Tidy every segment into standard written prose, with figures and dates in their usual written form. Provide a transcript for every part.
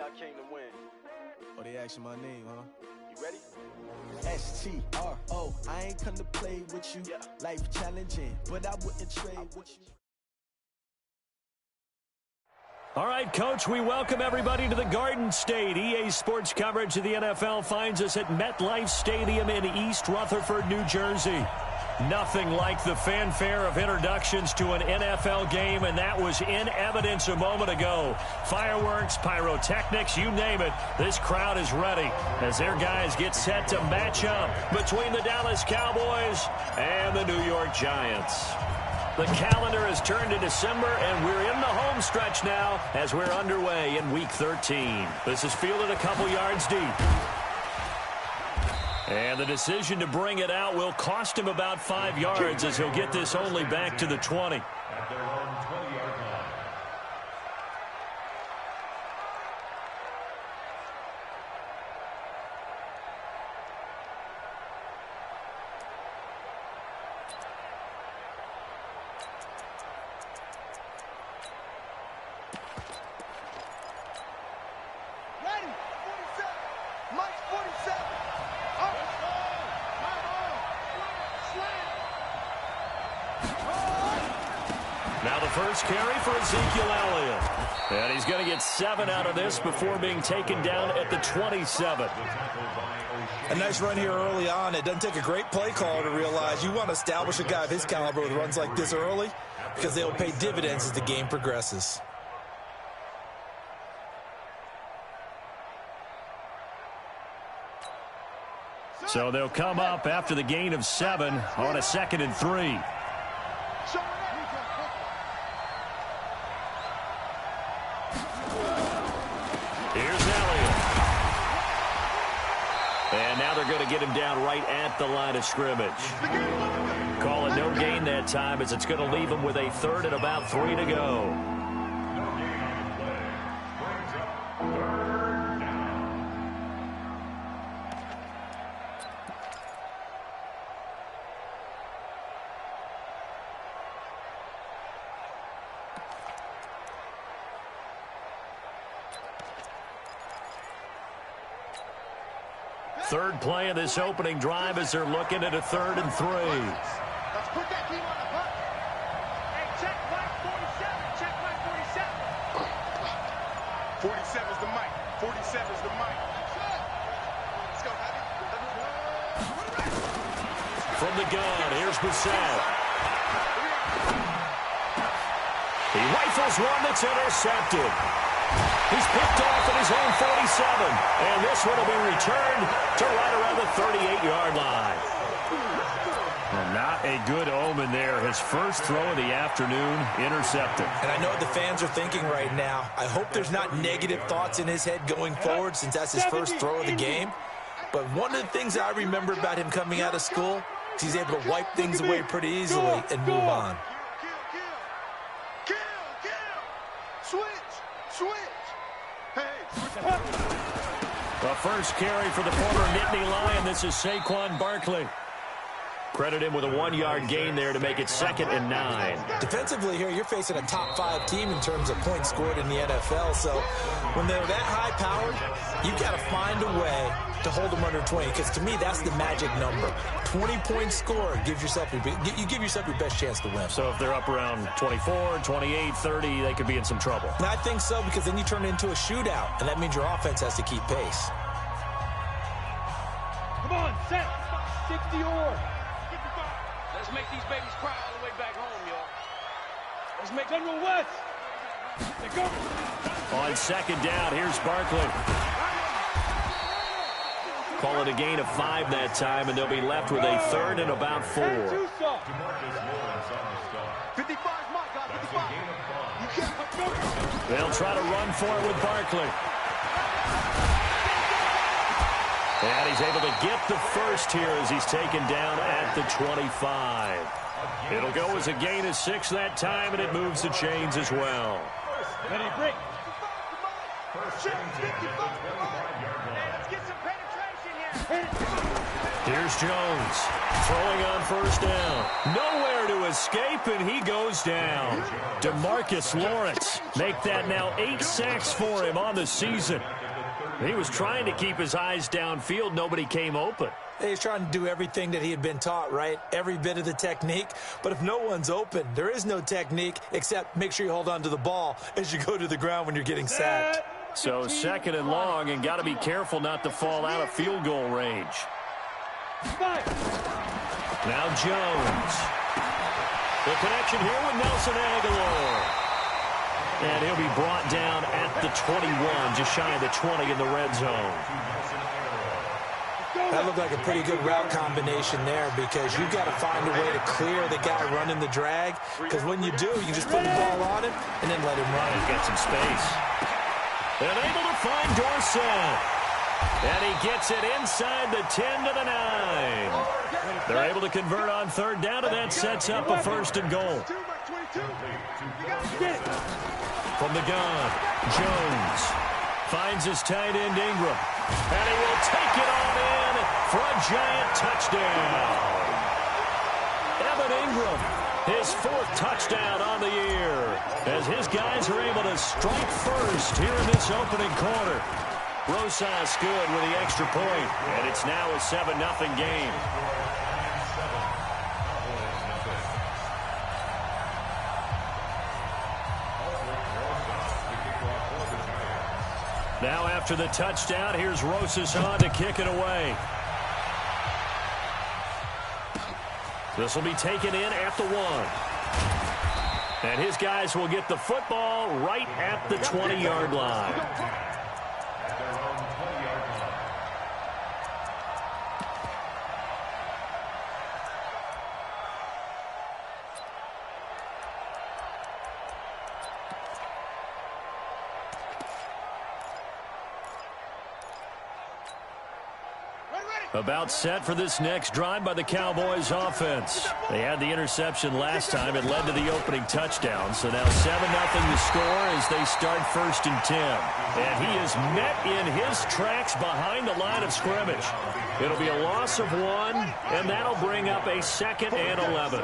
I came to win. Oh, they asking my name, huh? You ready? S-T-R-O. I ain't come to play with you. Yeah. Life challenging, but I wouldn't trade with you. All right, Coach, we welcome everybody to the Garden State. EA Sports coverage of the NFL finds us at MetLife Stadium in East Rutherford, New Jersey. Nothing like the fanfare of introductions to an NFL game, and that was in evidence a moment ago. Fireworks, pyrotechnics, you name it. This crowd is ready as their guys get set to match up between the Dallas Cowboys and the New York Giants. The calendar has turned to December, and we're in the home stretch now as we're underway in Week 13. This is fielded a couple yards deep. And the decision to bring it out will cost him about 5 yards as he'll get this only back to the 20. At their own 20-yard line. Now the first carry for Ezekiel Elliott. And he's going to get 7 out of this before being taken down at the 27. A nice run here early on. It doesn't take a great play caller to realize you want to establish a guy of his caliber with runs like this early because they will pay dividends as the game progresses. So they'll come up after the gain of 7 on a 2nd and 3. Here's Elliott. And now they're going to get him down right at the line of scrimmage. Call it no gain that time as it's going to leave him with a 3rd and about 3 to go. Third play of this opening drive as they're looking at a 3rd and 3. Let's put that team on the punt. Hey, check Mike 47. Check Mike 47. 47's the mic. 47's the mic. Let's go, Heavy. From the gun, here's Bissett. He rifles one that's intercepted. He's picked off at his own 47, and this one will be returned to right around the 38-yard line. Well, not a good omen there. His first throw of the afternoon intercepted. And I know what the fans are thinking right now. I hope there's not negative thoughts in his head going forward since that's his first throw of the game. But one of the things I remember about him coming out of school is he's able to wipe things away pretty easily and move on. The first carry for the former Nittany Lion. This is Saquon Barkley. Credit him with a 1-yard gain there to make it 2nd and 9. Defensively here, you're facing a top 5 team in terms of points scored in the NFL. So when they're that high-powered, you've got to find a way to hold them under 20. Because to me, that's the magic number. 20-point score gives yourself you give yourself your best chance to win. So if they're up around 24, 28, 30, they could be in some trouble. And I think so, because then you turn it into a shootout, and that means your offense has to keep pace. Come on, set. 60 or. Let's make these babies cry all the way back home, y'all. Let's make General West. They go. On 2nd down, here's Barkley. Call it a gain of 5 that time, and they'll be left with a 3rd and about 4. 55, my God, 55. They'll try to run for it with Barkley. And he's able to get the first here as he's taken down at the 25. It'll go as a gain of 6 that time, and it moves the chains as well. Ready, break. Let's get some penetration here. Here's Jones throwing on first down. Nowhere to escape, and he goes down. DeMarcus Lawrence make that now 8 sacks for him on the season. He was trying to keep his eyes downfield. Nobody came open. He's trying to do everything that he had been taught, right? Every bit of the technique. But if no one's open, there is no technique except make sure you hold on to the ball as you go to the ground when you're getting sacked. So 2nd and long, and got to be careful not to fall out of field goal range. Now Jones. The connection here with Nelson Aguilar. And he'll be brought down at the 21, just shy of the 20 in the red zone. That looked like a pretty good route combination there because you've got to find a way to clear the guy running the drag, because when you do, you can just put the ball on him and then let him run. He's got some space. And able to find Dorsett. And he gets it inside the 10 to the 9. They're able to convert on 3rd down, and that sets up a 1st and goal. From the gun, Jones finds his tight end Ingram. And he will take it on in for a giant touchdown. Evan Ingram, his 4th touchdown on the year, as his guys are able to strike first here in this opening quarter. Rosas good with the extra point, and it's now a 7-0 game. Now after the touchdown, here's Rosas on to kick it away. This will be taken in at the 1. And his guys will get the football right at the 20-yard line. About set for this next drive by the Cowboys offense. They had the interception last time. It led to the opening touchdown. So now 7-0 the score as they start 1st and 10. And he is met in his tracks behind the line of scrimmage. It'll be a loss of 1, and that'll bring up a 2nd and 11.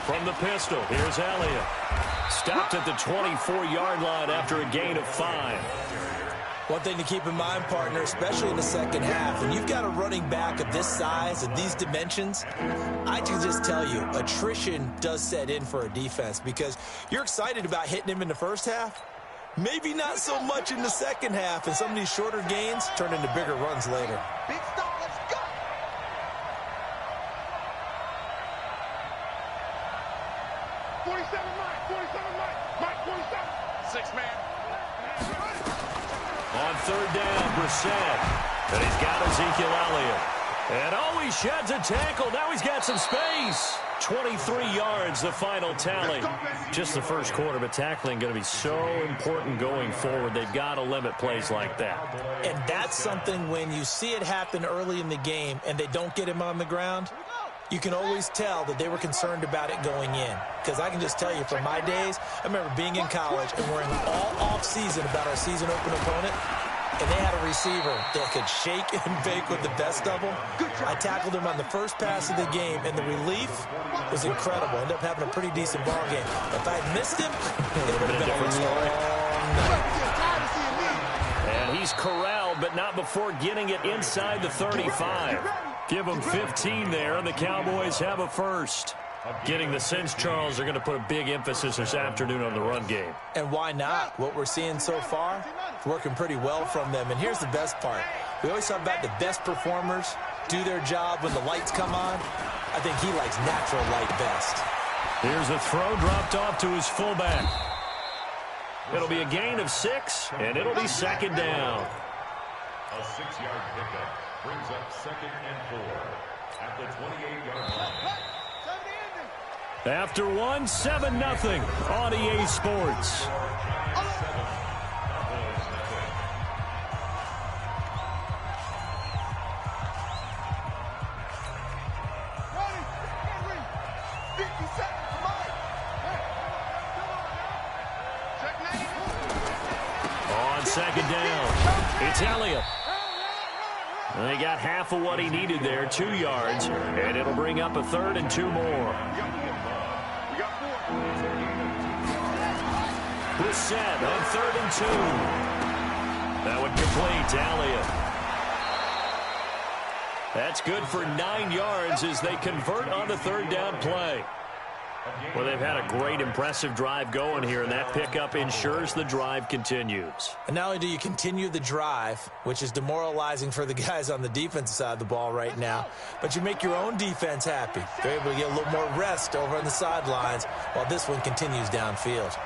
From the pistol, here's Elliott. Stopped at the 24-yard line after a gain of 5. One thing to keep in mind, partner, especially in the second half, when you've got a running back of this size and these dimensions, I can just tell you, attrition does set in for a defense because you're excited about hitting him in the first half. Maybe not so much in the second half, and some of these shorter gains turn into bigger runs later. Big stop, let's go. Mike, 47. 6-man. On 3rd down, Brissett. And he's got Ezekiel Elliott. And oh, he sheds a tackle. Now he's got some space. 23 yards, the final tally. Just the first quarter, but tackling going to be so important going forward. They've got to limit plays like that. And that's something when you see it happen early in the game and they don't get him on the ground, you can always tell that they were concerned about it going in. Because I can just tell you from my days, I remember being in college and worrying all off-season about our season-open opponent, and they had a receiver that could shake and bake with the best of them. I tackled him on the first pass of the game, and the relief was incredible. Ended up having a pretty decent ball game. If I had missed him, it would have been a different story. And he's corralled, but not before getting it inside the 35. Give them 15 there, and the Cowboys have a first. Getting the sense, Charles, they're going to put a big emphasis this afternoon on the run game. And why not? What we're seeing so far is working pretty well from them. And here's the best part. We always talk about the best performers do their job when the lights come on. I think he likes natural light best. Here's a throw dropped off to his fullback. It'll be a gain of 6, and it'll be 2nd down. A 6-yard pickup brings up 2nd and 4 at the 28-yard line. After 1, 7-0 on EA Sports. On second down. It's Elliott. They got half of what he needed there, 2 yards, and it'll bring up a 3rd and 2 more. Brissett on 3rd and 2. That would complete to Elliott. That's good for 9 yards as they convert on the 3rd down play. Well, they've had a great, impressive drive going here, and that pickup ensures the drive continues. And not only do you continue the drive, which is demoralizing for the guys on the defensive side of the ball right now, but you make your own defense happy. They're able to get a little more rest over on the sidelines while this one continues downfield.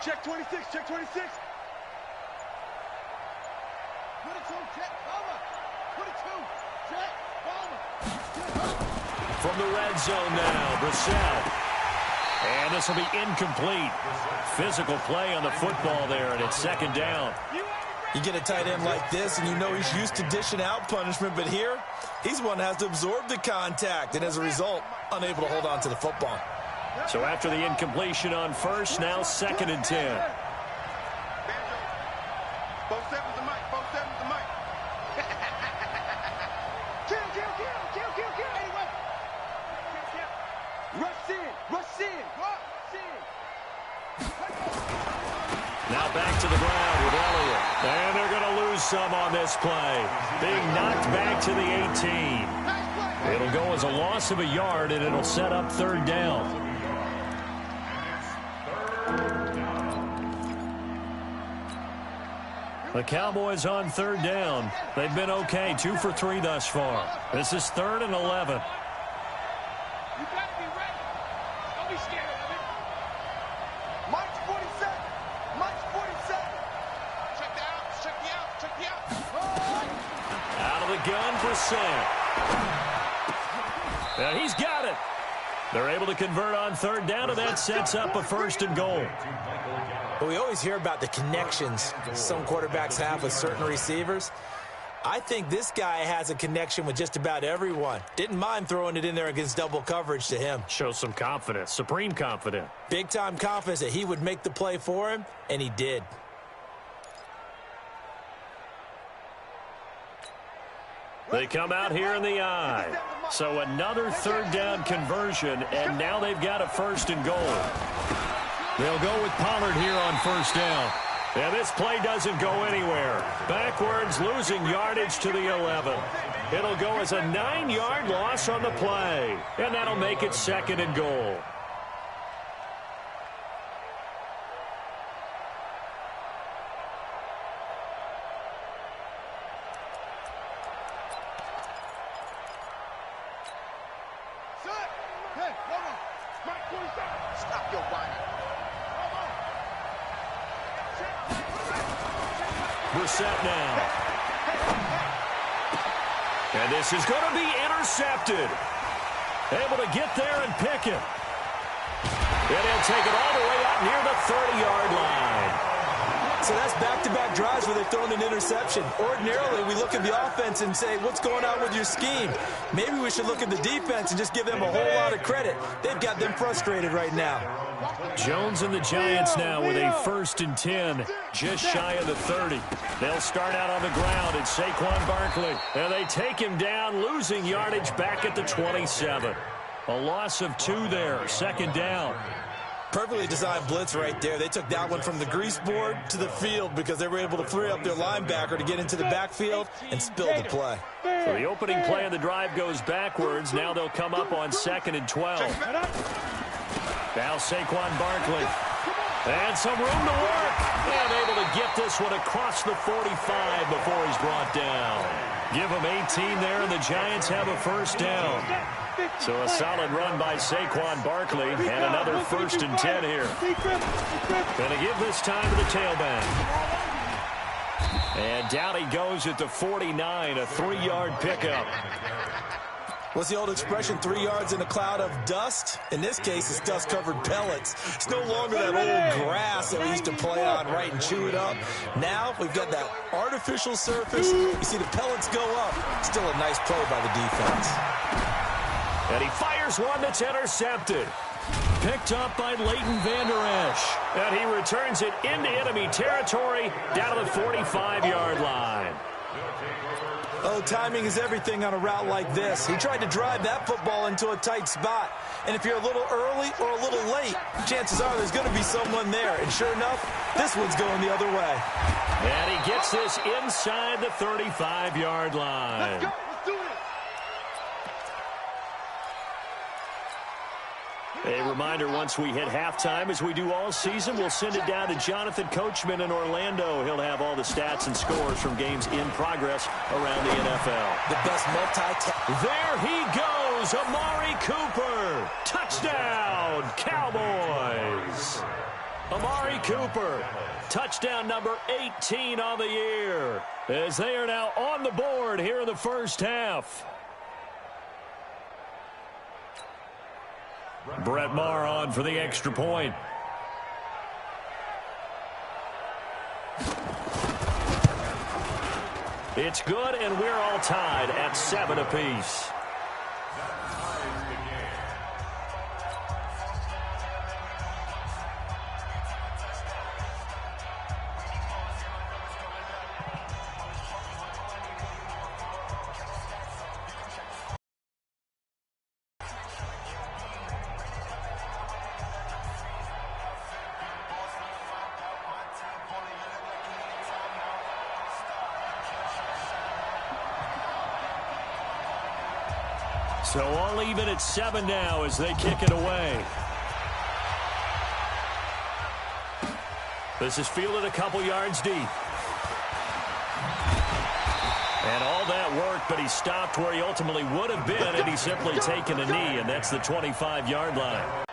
Check 26, check 26. Put it to check, bomber. Put it to check, bomber. From the red zone now, Brissett. And this will be incomplete. Physical play on the football there, and it's 2nd down. You get a tight end like this, and you know he's used to dishing out punishment, but here, he's one that has to absorb the contact, and as a result, unable to hold on to the football. So after the incompletion on 1st, now 2nd and 10. Both sevens the mic, both sevens the mic. Kill. Anyway. Rush in. Now back to the ground with Elliott. And they're going to lose some on this play. Being knocked back to the 18. It'll go as a loss of a yard, and it'll set up 3rd down. The Cowboys on 3rd down. They've been okay, 2 for 3 thus far. This is 3rd and 11. You got to be ready. Don't be scared of it. Mike's 47. Check the out. Out of the gun for Brissett. And he's got it. They're able to convert on 3rd down, and that sets up a 1st and goal. But we always hear about the connections some quarterbacks have with certain receivers. I think this guy has a connection with just about everyone. Didn't mind throwing it in there against double coverage to him. Shows some confidence, supreme confidence. Big-time confidence that he would make the play for him, and he did. They come out here in the eye. So another 3rd down conversion, and now they've got a 1st and goal. They'll go with Pollard here on 1st down. And this play doesn't go anywhere. Backwards, losing yardage to the 11. It'll go as a 9-yard loss on the play. And that'll make it 2nd and goal. Hey, hold on. Mike 27. Stop your whining. Brissett now. And this is going to be intercepted. Able to get there and pick it. And he'll take it all the way out near the 30-yard line. So that's back-to-back drives where they've thrown an interception. Ordinarily, we look at the offense and say, what's going on with your scheme? Maybe we should look at the defense and just give them a whole lot of credit. They've got them frustrated right now. Jones and the Giants now with a 1st and 10, just shy of the 30. They'll start out on the ground at Saquon Barkley. And they take him down, losing yardage back at the 27. A loss of 2 there, 2nd down. Perfectly designed blitz right there. They took that one from the grease board to the field because they were able to free up their linebacker to get into the backfield and spill the play. So the opening play of the drive goes backwards. Now they'll come up on 2nd and 12. Now Saquon Barkley. And some room to work. And able to get this one across the 45 before he's brought down. Give him 18 there, and the Giants have a 1st down. So a solid run by Saquon Barkley, and another 1st and 10 here. Going to give this time to the tailback. And down he goes at the 49, a 3-yard pickup. What's the old expression, 3 yards in a cloud of dust? In this case, it's dust-covered pellets. It's no longer that old grass that we used to play on, right, and chew it up. Now we've got that artificial surface. You see the pellets go up. Still a nice play by the defense. And he fires one that's intercepted. Picked up by Leighton Vander Esch. And he returns it into enemy territory down to the 45-yard line. Oh, timing is everything on a route like this. He tried to drive that football into a tight spot. And if you're a little early or a little late, chances are there's going to be someone there. And sure enough, this one's going the other way. And he gets this inside the 35-yard line. Let's go. Let's do this. A reminder, once we hit halftime, as we do all season, we'll send it down to Jonathan Coachman in Orlando. He'll have all the stats and scores from games in progress around the NFL. The best There he goes, Amari Cooper. Touchdown, Cowboys. Amari Cooper, touchdown number 18 on the year, as they are now on the board here in the first half. Brett Maher on for the extra point. It's good, and we're all tied at 7 apiece. So all even at 7 now as they kick it away. This is fielded a couple yards deep. And all that work, but he stopped where he ultimately would have been had he simply taken a knee, and that's the 25-yard line.